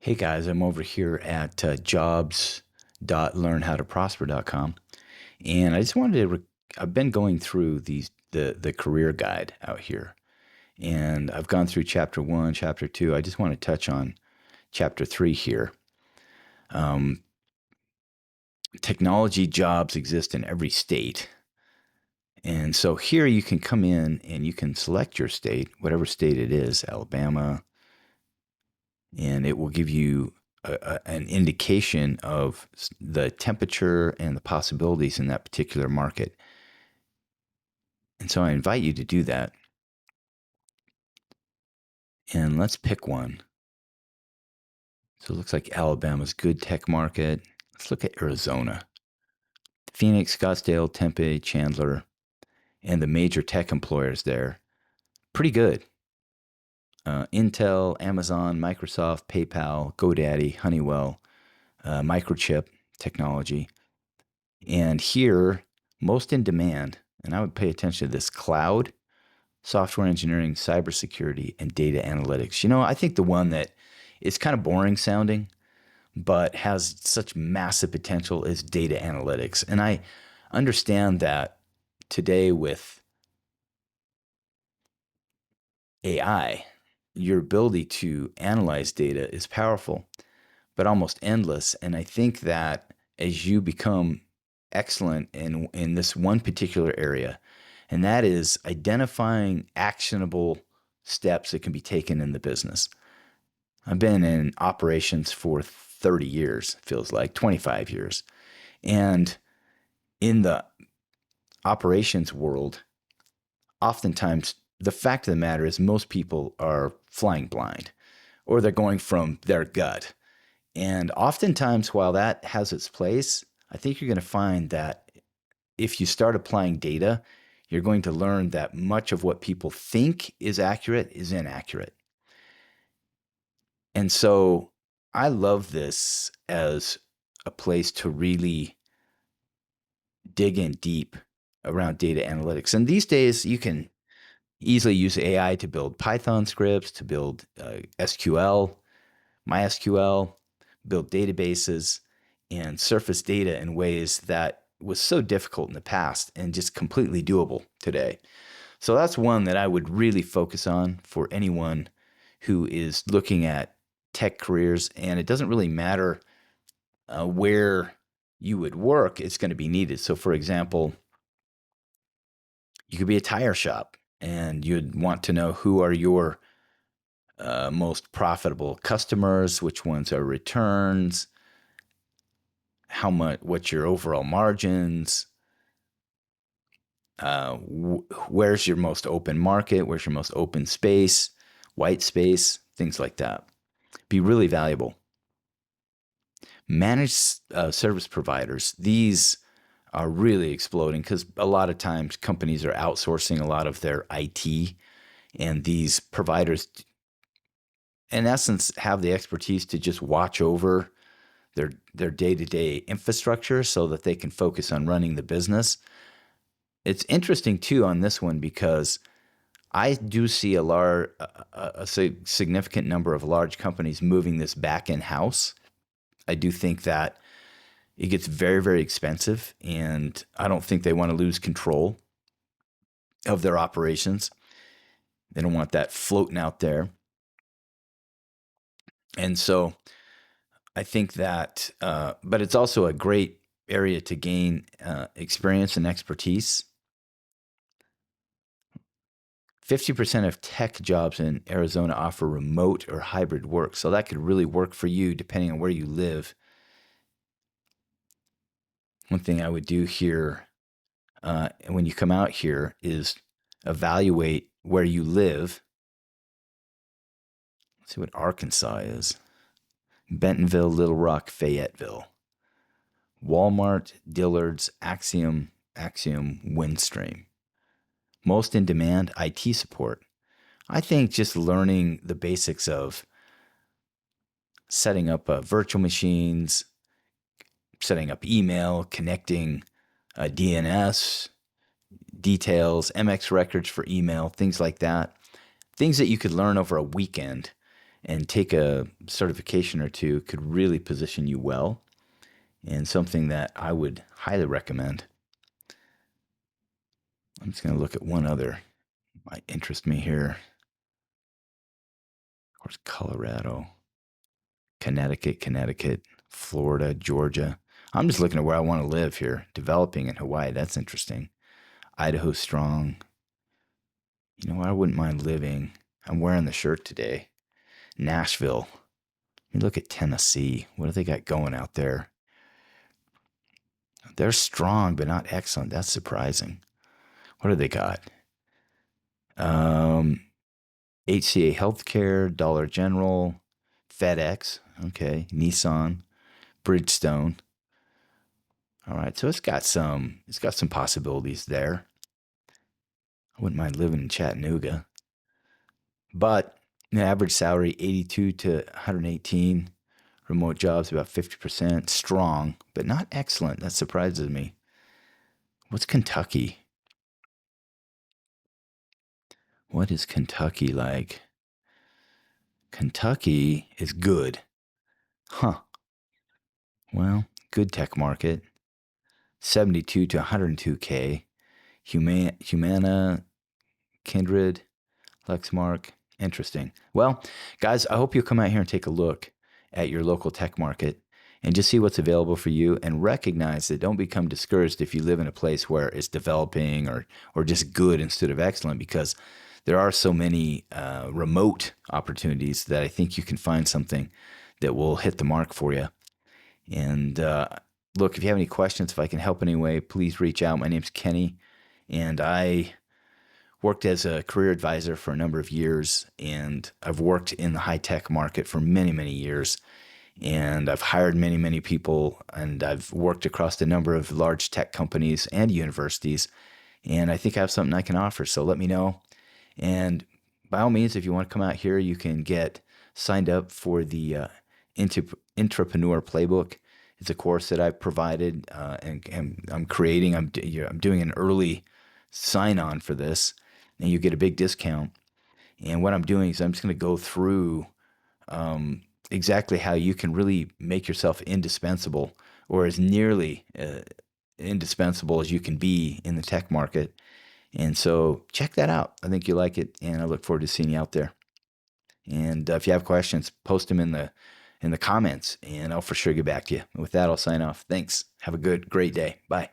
Hey guys, I'm over here at jobs.learnhowtoprosper.com, and I just wanted to. I've been going through the career guide out here, and I've gone through chapter one, chapter two. I just want to touch on chapter three here. Technology jobs exist in every state, and so here you can come in and you can select your state, whatever state it is, Alabama, and it will give you an indication of the temperature and the possibilities in that particular market. And so I invite you to do that. And let's pick one. So it looks like Alabama's good tech market. Let's look at Arizona. Phoenix, Scottsdale, Tempe, Chandler, and the major tech employers there. Pretty good. Intel, Amazon, Microsoft, PayPal, GoDaddy, Honeywell, Microchip Technology. And here, most in demand, and I would pay attention to this: cloud, software engineering, cybersecurity, and data analytics. I think the one that is kind of boring sounding, but has such massive potential is data analytics. And I understand that today with AI, your ability to analyze data is powerful, but almost endless. And I think that as you become excellent in this one particular area, and that is identifying actionable steps that can be taken in the business. I've been in operations for 30 years, feels like 25 years. And in the operations world, oftentimes the fact of the matter is most people are flying blind or they're going from their gut. And oftentimes, while that has its place, I think you're going to find that if you start applying data, you're going to learn that much of what people think is accurate is inaccurate. And so I love this as a place to really dig in deep around data analytics. And these days, you can easily use AI to build Python scripts, to build SQL, MySQL, build databases, and surface data in ways that was so difficult in the past and just completely doable today. So that's one that I would really focus on for anyone who is looking at tech careers. And it doesn't really matter where you would work, it's going to be needed. So, for example, you could be a tire shop and you'd want to know who are your most profitable customers, which ones are returns, how much, what's your overall margins, where's your most open market, where's your most open space, white space, things like that. Be really valuable. Managed service providers, these are really exploding because a lot of times companies are outsourcing a lot of their IT, and these providers, in essence, have the expertise to just watch over their day-to-day infrastructure so that they can focus on running the business. It's interesting too on this one because I do see a significant number of large companies moving this back in-house. I do think that it gets very, very expensive, and I don't think they want to lose control of their operations. They don't want that floating out there. And so I think that, but it's also a great area to gain experience and expertise. 50% of tech jobs in Arizona offer remote or hybrid work. So that could really work for you depending on where you live. One thing I would do here when you come out here is evaluate where you live. Let's see what Arkansas is. Bentonville, Little Rock, Fayetteville. Walmart, Dillard's, Axiom, Windstream. Most in demand, IT support. I think just learning the basics of setting up virtual machines, setting up email, connecting DNS, details, MX records for email, things like that. Things that you could learn over a weekend and take a certification or two could really position you well, and something that I would highly recommend. I'm just going to look at one other might interest me here. Of course, Colorado, Connecticut, Florida, Georgia. I'm just looking at where I want to live here. Developing in Hawaii, that's interesting. Idaho strong. You know, I wouldn't mind living. I'm wearing the shirt today. Nashville. You look at Tennessee. What do they got going out there? They're strong, but not excellent. That's surprising. What do they got? Um, HCA Healthcare, Dollar General, FedEx. Okay, Nissan, Bridgestone. All right, so it's got some possibilities there. I wouldn't mind living in Chattanooga, but the average salary 82 to 118. Remote jobs about 50%. Strong, but not excellent. That surprises me. What's Kentucky? What is Kentucky like? Kentucky is good. Huh. Well, good tech market. 72 to 102K. Humana, Kindred, Lexmark. Interesting. Well, guys, I hope you'll come out here and take a look at your local tech market and just see what's available for you, and recognize that don't become discouraged if you live in a place where it's developing or just good instead of excellent, because there are so many remote opportunities that I think you can find something that will hit the mark for you. And look, if you have any questions, if I can help in any way, please reach out. My name's Kenny, and I worked as a career advisor for a number of years, and I've worked in the high tech market for many, many years. And I've hired many, many people, and I've worked across a number of large tech companies and universities. And I think I have something I can offer. So let me know. And by all means, if you want to come out here, you can get signed up for the Intrapreneur Playbook. It's a course that I've provided and I'm creating. I'm doing an early sign on for this, and you get a big discount. And what I'm doing is I'm just going to go through exactly how you can really make yourself indispensable, or as nearly indispensable as you can be in the tech market. And so check that out. I think you'll like it, and I look forward to seeing you out there. And if you have questions, post them in the comments, and I'll for sure get back to you. With that, I'll sign off. Thanks. Have a great day. Bye.